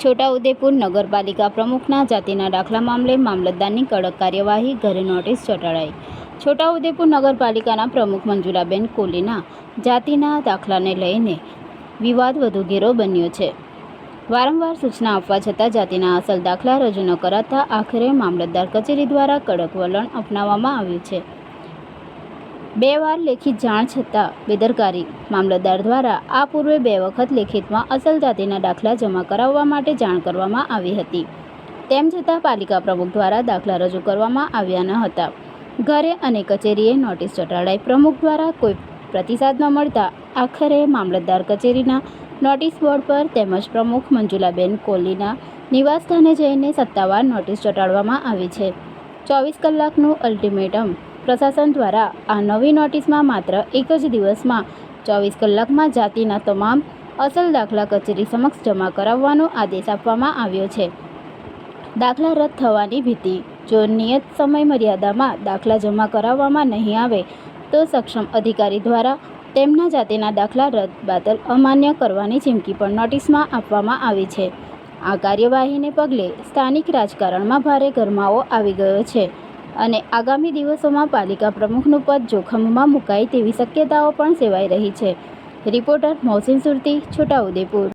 છોટાઉદેપુર નગરપાલિકા પ્રમુખના જાતિના દાખલા મામલે મામલતદારની કડક કાર્યવાહી, ઘરે નોટિસ ચોંટાડાઈ। છોટાઉદેપુર નગરપાલિકાના પ્રમુખ મંજુલાબેન કોહલીના જાતિના દાખલાને લઈને વિવાદ વધુ ઘેરો બન્યો છે। વારંવાર સૂચના આપવા છતાં જાતિના અસલ દાખલા રજૂ ન કરાતા આખરે મામલતદાર કચેરી દ્વારા કડક વલણ અપનાવવામાં આવ્યું છે। 2 વાર લેખિત જાણ છતાં બેદરકારી। મામલતદાર દ્વારા આ પૂર્વે 2 વખત લેખિતમાં અસલ જાતિના દાખલા જમા કરાવવા માટે જાણ કરવામાં આવી હતી, તેમ છતાં પાલિકા પ્રમુખ દ્વારા દાખલા રજૂ કરવામાં આવ્યા ન હતા। ઘરે અને કચેરીએ નોટિસ ચોંટાડાઈ। પ્રમુખ દ્વારા કોઈ પ્રતિસાદ ન મળતા આખરે મામલતદાર કચેરીના નોટિસ બોર્ડ પર તેમજ પ્રમુખ મંજુલાબેન કોહલીના નિવાસસ્થાને જઈને સત્તાવાર નોટિસ ચોંટાડવામાં આવી છે। 24 કલાકનું અલ્ટિમેટમ। પ્રશાસન દ્વારા આ નવી નોટિસમાં માત્ર એક જ દિવસમાં 24 કલાકમાં જાતિના તમામ અસલ દાખલા કચેરી સમક્ષ જમા કરાવવાનો આદેશ આપવામાં આવ્યો છે। દાખલા રદ થવાની ભીતિ। જો નિયત સમય મર્યાદામાં દાખલા જમા કરાવવામાં નહીં આવે તો સક્ષમ અધિકારી દ્વારા તેમના જાતિના દાખલા રદ બાતલ અમાન્ય કરવાની ચીમકી પણ નોટિસમાં આપવામાં આવી છે। આ કાર્યવાહીને પગલે સ્થાનિક રાજકારણમાં ભારે ગરમાવો આવી ગયો છે અને આગામી દિવસોમાં પાલિકા પ્રમુખનું પદ જોખમમાં મુકાય તેવી શક્યતાઓ પણ સેવાઈ રહી છે। રિપોર્ટર મોહસિન સુરતી, છોટાઉદેપુર।